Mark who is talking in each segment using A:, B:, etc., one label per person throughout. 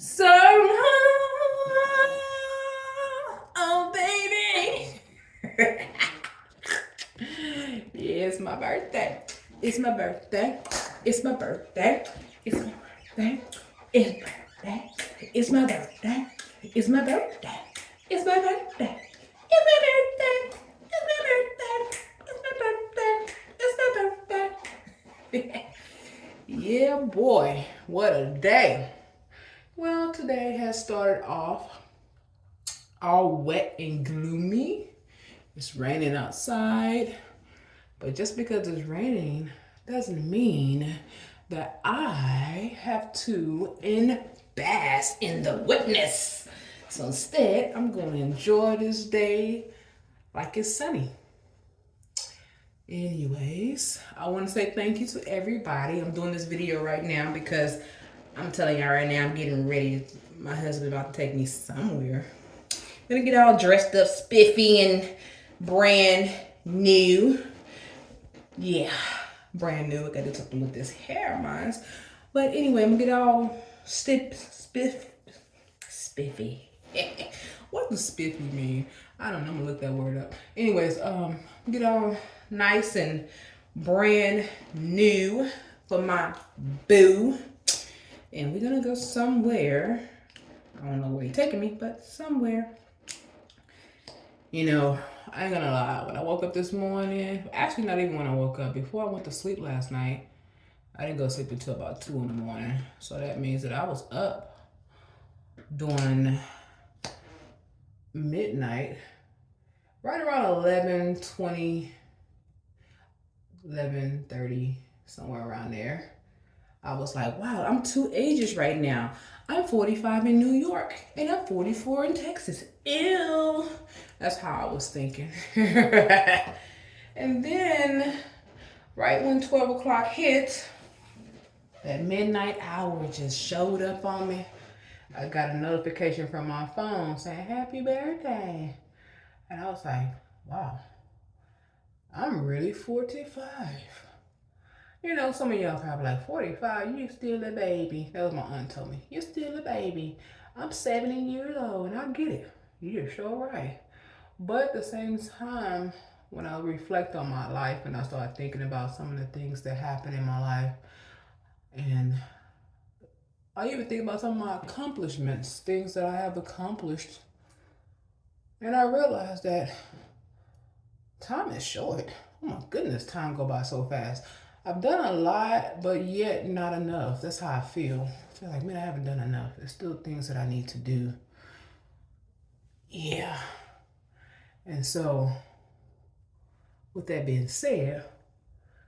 A: So, oh baby. Yeah, it's my birthday. It's my birthday. It's my birthday. It's my birthday. It's my birthday. It's my birthday. It's my birthday. It's my birthday. It's my birthday. It's my birthday. It's my birthday. It's my birthday. Yeah, boy, what a day. Well, today has started off all wet and gloomy. It's raining outside, but just because it's raining doesn't mean that I have to bask in the wetness. So instead, I'm going to enjoy this day like it's sunny. Anyways, I want to say thank you to everybody. I'm doing this video right now because I'm telling y'all right now, I'm getting ready. My husband about to take me somewhere. Gonna get all dressed up, spiffy and brand new. Yeah, brand new. I gotta do something with this hair of mine. But anyway, I'm gonna get all spiffy. What does spiffy mean? I don't know. I'm gonna look that word up. Anyways, get all nice and brand new for my boo. And we're gonna go somewhere. I don't know where he's taking me, but somewhere. You know, I ain't gonna lie. When I woke up this morning, actually not even when I woke up, before I went to sleep last night, I didn't go to sleep until about 2 in the morning. So that means that I was up during midnight, right around 11:20, 11:30, somewhere around there. I was like, wow, I'm two ages right now. I'm 45 in New York and I'm 44 in Texas. Ew. That's how I was thinking. And then, right when 12 o'clock hit, that midnight hour just showed up on me. I got a notification from my phone saying, happy birthday. And I was like, wow, I'm really 45. You know, some of y'all probably like, 45, you still a baby. That was my aunt told me. You're still a baby. I'm 70 years old, and I get it. You're sure right. But at the same time, when I reflect on my life and I start thinking about some of the things that happened in my life, and I even think about some of my accomplishments, things that I have accomplished, and I realized that time is short. Oh my goodness, time go by so fast. I've done a lot, but yet not enough. That's how I feel. I feel like, man, I haven't done enough. There's still things that I need to do. Yeah. And so, with that being said,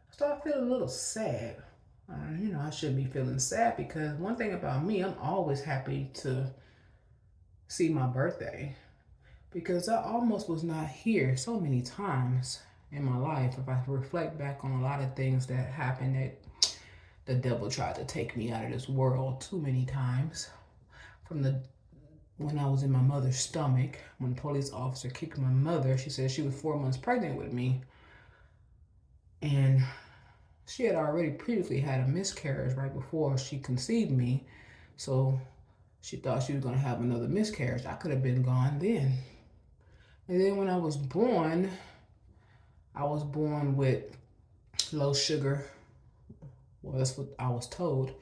A: I start feeling a little sad. You know, I should be feeling sad because one thing about me, I'm always happy to see my birthday because I almost was not here so many times in my life. If I reflect back on a lot of things that happened, that the devil tried to take me out of this world too many times. When I was in my mother's stomach, when the police officer kicked my mother, she said she was 4 months pregnant with me. And she had already previously had a miscarriage right before she conceived me. So she thought she was going to have another miscarriage. I could have been gone then. And then when I was born with low sugar. Well, that's what I was told.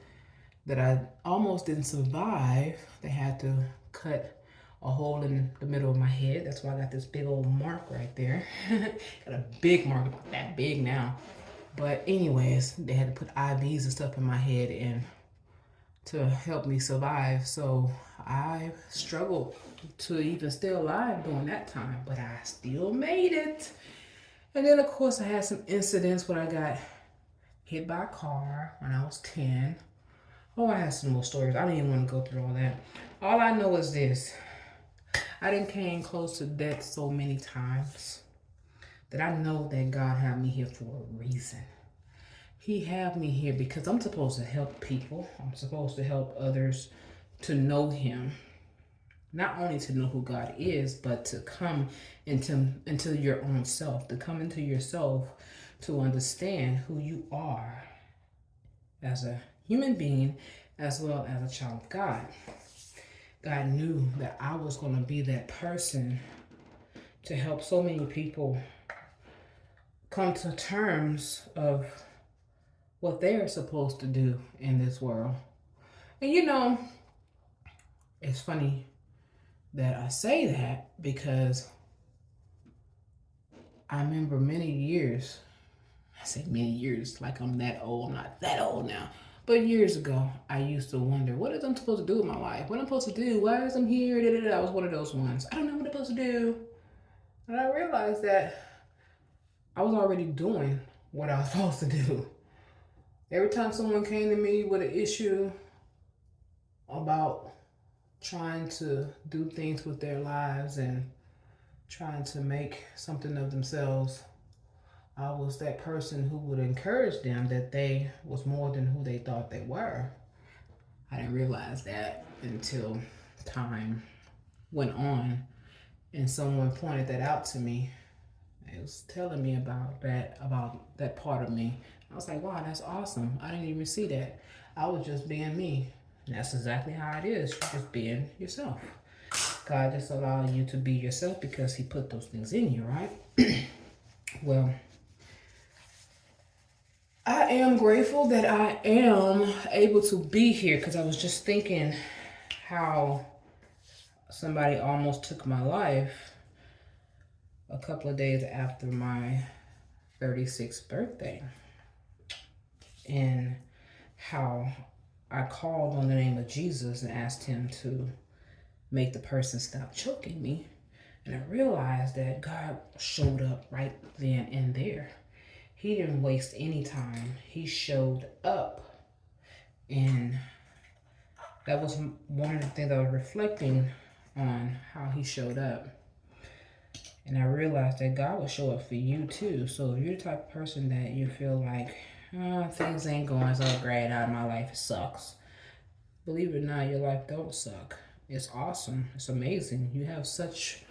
A: That I almost didn't survive. They had to cut a hole in the middle of my head. That's why I got this big old mark right there. Got a big mark, that big now. But anyways, they had to put IVs and stuff in my head and to help me survive. So I struggled to even stay alive during that time, but I still made it. And then of course I had some incidents when I got hit by a car when I was 10. Oh, I have some more stories. I don't even want to go through all that. All I know is this. I done came close to death so many times that I know that God had me here for a reason. He had me here because I'm supposed to help people. I'm supposed to help others to know him. Not only to know who God is, but to come into your own self, to come into yourself, to understand who you are as a human being as well as a child of God. God knew that I was going to be that person to help so many people come to terms of what they're supposed to do in this world. And you know, it's funny that I say that because I remember many years, I say many years like I'm that old, I'm not that old now. But years ago, I used to wonder, what is I'm supposed to do with my life? What am I supposed to do? Why is I'm here? I was one of those ones. I don't know what I'm supposed to do. And I realized that I was already doing what I was supposed to do. Every time someone came to me with an issue about trying to do things with their lives and trying to make something of themselves, I was that person who would encourage them that they was more than who they thought they were. I didn't realize that until time went on and someone pointed that out to me. It was telling me about that part of me. I was like, wow, that's awesome. I didn't even see that. I was just being me. And that's exactly how it is. You're just being yourself. God just allowed you to be yourself because he put those things in you, right? Well, I am grateful that I am able to be here because I was just thinking how somebody almost took my life a couple of days after my 36th birthday. And how I called on the name of Jesus and asked him to make the person stop choking me. And I realized that God showed up right then and there. He didn't waste any time. He showed up. And that was one of the things I was reflecting on, how he showed up. And I realized that God will show up for you too. So if you're the type of person that you feel like, things ain't going so great out of my life, it sucks. Believe it or not, your life don't suck. It's awesome. It's amazing. You have such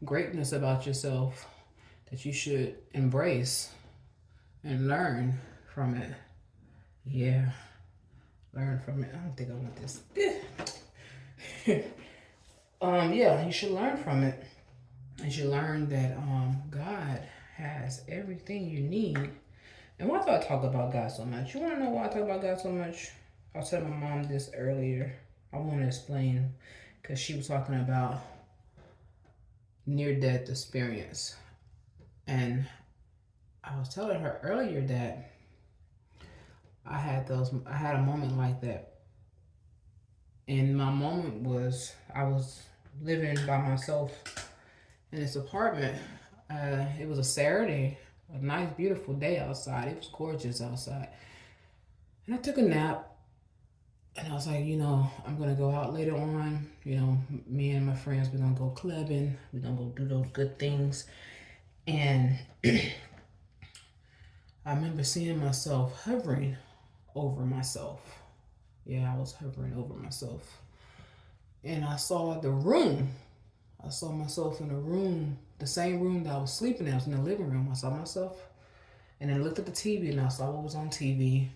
A: greatness about yourself that you should embrace and learn from it. Yeah, learn from it. I don't think I want this. Yeah, you should learn from it. You should learn that God has everything you need. And why do I talk about God so much? You want to know why I talk about God so much? I was telling my mom this earlier. I want to explain because she was talking about near-death experience. And I was telling her earlier that I had a moment like that. And my moment was I was living by myself in this apartment. It was a Saturday, a nice, beautiful day outside. It was gorgeous outside. And I took a nap. And I was like, I'm going to go out later on. Me and my friends, we're going to go clubbing. We're going to go do those good things. And I remember seeing myself hovering over myself. Yeah, I was hovering over myself. And I saw the room. I saw myself in a room, the same room that I was sleeping in. I was in the living room. I saw myself. And then I looked at the TV and I saw what was on TV.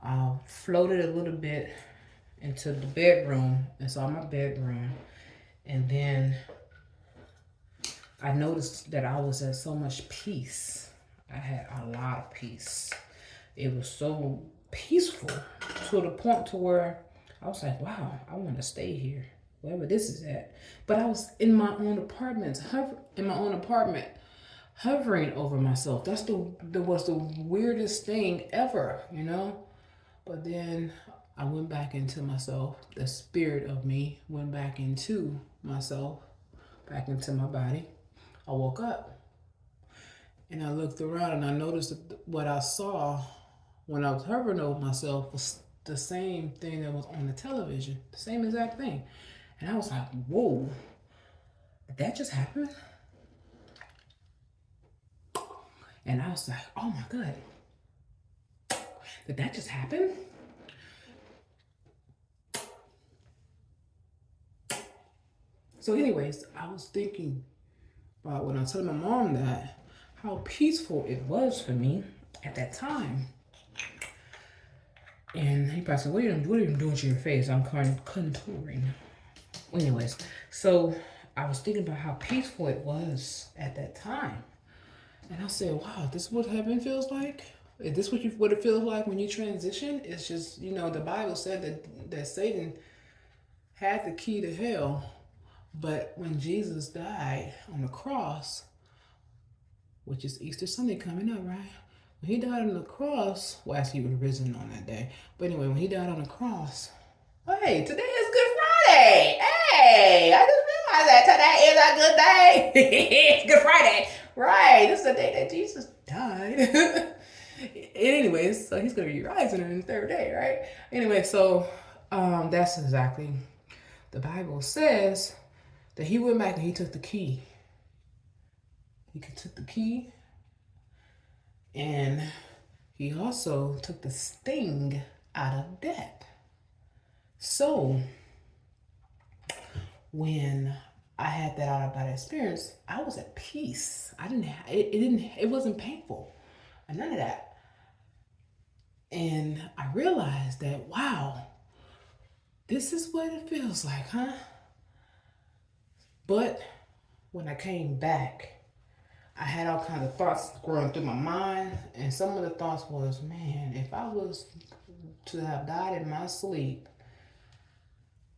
A: I floated a little bit into the bedroom and saw my bedroom. And then I noticed that I was at so much peace. I had a lot of peace. It was so peaceful to the point to where I was like, wow, I want to stay here, wherever this is at. But I was in my own apartment, hovering over myself. That was the weirdest thing ever, But then I went back into myself. The spirit of me went back into myself, back into my body. I woke up and I looked around and I noticed that what I saw when I was hovering over myself was the same thing that was on the television, the same exact thing. And I was like, whoa, did that just happen? And I was like, oh my God, did that just happen? So anyways, I was thinking about when I was telling my mom that, how peaceful it was for me at that time. And he probably said, what are you doing to your face? I'm contouring. Anyways, so I was thinking about how peaceful it was at that time. And I said, wow, this is what heaven feels like? Is this what it feels like when you transition? It's just, the Bible said that Satan had the key to hell, but when Jesus died on the cross, which is Easter Sunday coming up, right? When he died on the cross, well, actually, he was risen on that day. But anyway, when he died on the cross, hey, today is Good Friday. Hey, I just realized that today is a good day. It's Good Friday. Right, this is the day that Jesus died. Anyways, so he's going to be rising on the third day, right? Anyway, so that's exactly, the Bible says that he went back and he took the key. He took the key, and he also took the sting out of death. So when I had that out of body experience, I was at peace. It wasn't painful, and none of that. And I realized that, wow, this is what it feels like, huh? But when I came back, I had all kinds of thoughts going through my mind, and some of the thoughts was, man, if I was to have died in my sleep,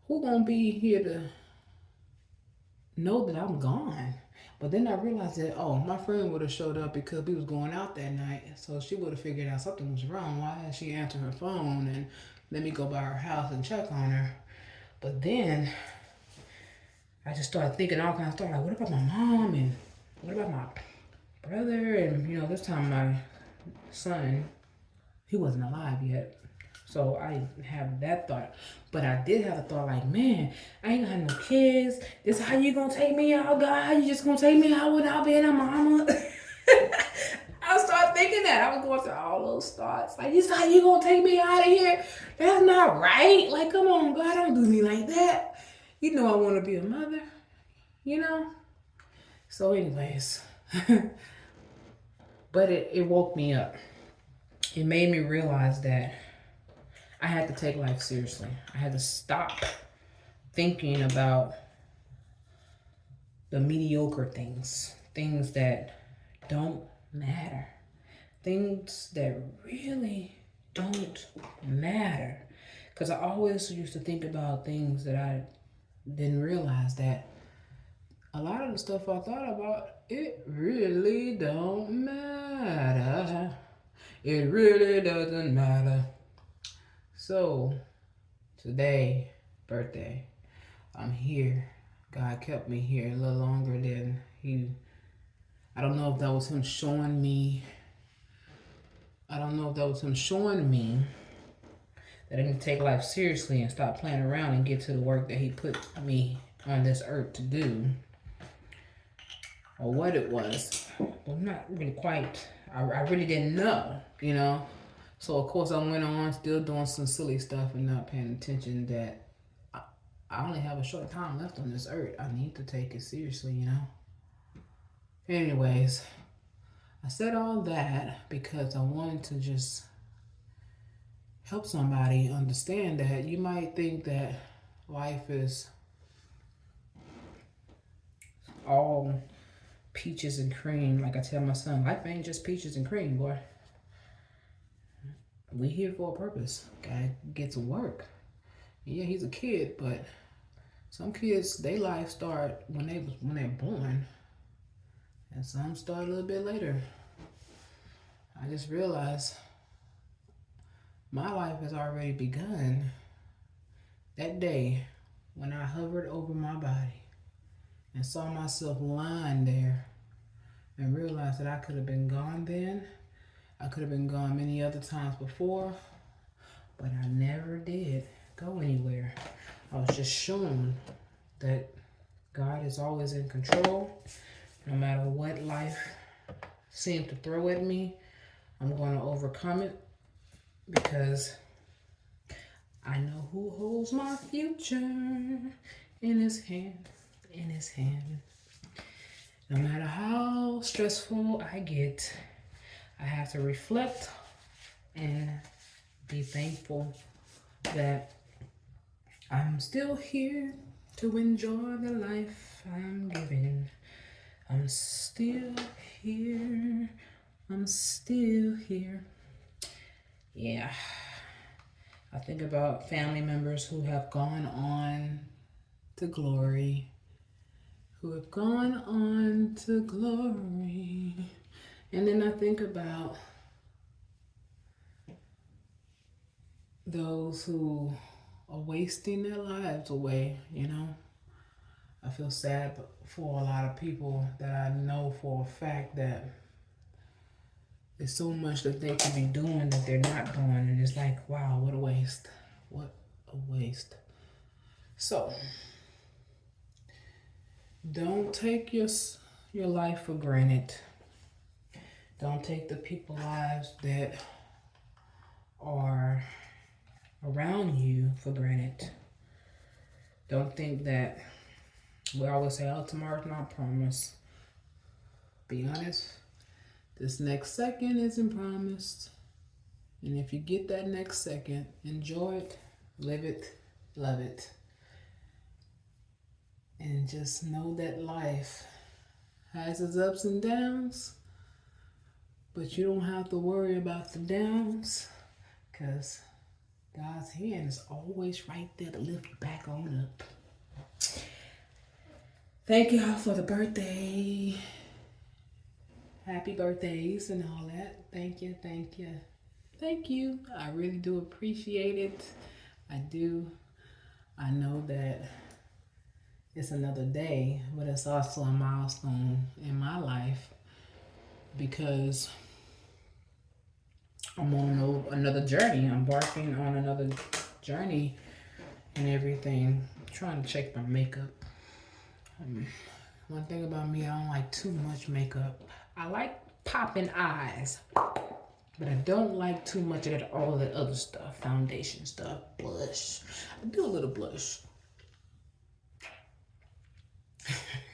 A: who gonna be here to know that I'm gone? But then I realized that, my friend would have showed up because we was going out that night, so she would have figured out something was wrong. Why had she answered her phone and let me go by her house and check on her? But then I just started thinking all kinds of stuff, like, what about my mom, and what about my brother? And this time my son, he wasn't alive yet, so I didn't have that thought. But I did have a thought like, man, I ain't gonna have no kids. This is how you gonna take me out, God? You just gonna take me out without being a mama? I started thinking that. I was going through all those thoughts. Like, this is how you gonna take me out of here? That's not right. Like, come on, God, don't do me like that. You know I want to be a mother, So anyways, but it woke me up. It made me realize that I had to take life seriously. I had to stop thinking about the mediocre things that don't matter, things that really don't matter. Because I always used to think about things that I didn't realize that a lot of the stuff I thought about, it really don't matter. It really doesn't matter. So, today, birthday, I'm here. God kept me here a little longer than I don't know if that was him showing me. I don't know if that was him showing me that I need to take life seriously and stop playing around and get to the work that he put me on this earth to do. Or what it was. Well, not really quite. I really didn't know, So, of course, I went on still doing some silly stuff and not paying attention that I only have a short time left on this earth. I need to take it seriously, Anyways, I said all that because I wanted to just help somebody understand that you might think that life is all peaches and cream. Like I tell my son, life ain't just peaches and cream, boy. We here for a purpose. Gotta get to work. Yeah, he's a kid, but some kids, their life start when they're born, and some start a little bit later. I just realized my life has already begun that day when I hovered over my body and saw myself lying there and realized that I could have been gone then. I could have been gone many other times before, but I never did go anywhere. I was just shown that God is always in control. No matter what life seems to throw at me, I'm going to overcome it because I know who holds my future in his hand, No matter how stressful I get, I have to reflect and be thankful that I'm still here to enjoy the life I'm giving. I'm still here. I'm still here. Yeah. I think about family members who have gone on to glory. Who have gone on to glory. And then I think about those who are wasting their lives away, you know. I feel sad for a lot of people that I know for a fact that there's so much that they could be doing that they're not doing. And it's like, wow, what a waste. What a waste. So, don't take your life for granted. Don't take the people's lives that are around you for granted. Don't think that, we always say, oh, tomorrow's not promised. Be honest, this next second isn't promised. And if you get that next second, enjoy it, live it, love it. And just know that life has its ups and downs, but you don't have to worry about the downs, because God's hand is always right there to lift you back on up. Thank y'all for the birthday. Happy birthdays and all that. Thank you, thank you. Thank you. I really do appreciate it. I do. I know that it's another day, but it's also a milestone in my life because I'm on another journey. I'm embarking on another journey and everything. I'm trying to check my makeup. One thing about me, I don't like too much makeup. I like popping eyes, but I don't like too much of that, all that other stuff, foundation stuff, blush. I do a little blush.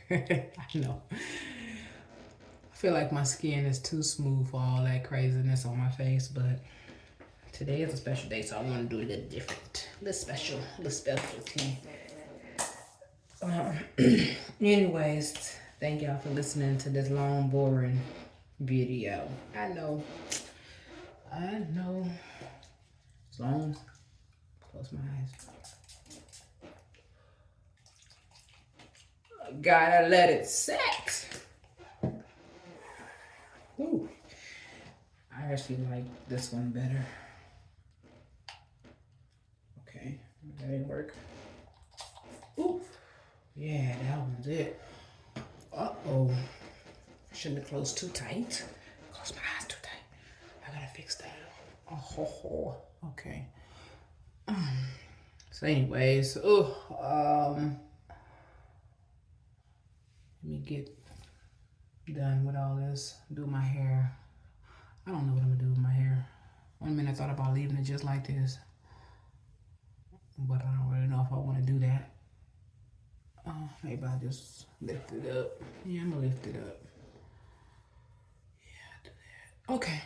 A: I know. I feel like my skin is too smooth for all that craziness on my face, but today is a special day, so I want to do a little different, a little special, a little specialty. Anyways, thank y'all for listening to this long, boring video. I know. It's long. Close my eyes. Gotta let it set. Ooh. I actually like this one better. Okay, that didn't work. Ooh. Yeah, that one's it. Uh-oh. Shouldn't have closed too tight. Closed my eyes too tight. I gotta fix that. Oh, okay. So anyways, let me get done with all this. Do my hair. I don't know what I'm gonna do with my hair. One minute I thought about leaving it just like this, but I don't really know if I want to do that. Maybe I'll just lift it up. Yeah, I'm gonna lift it up. Yeah, do that. Okay.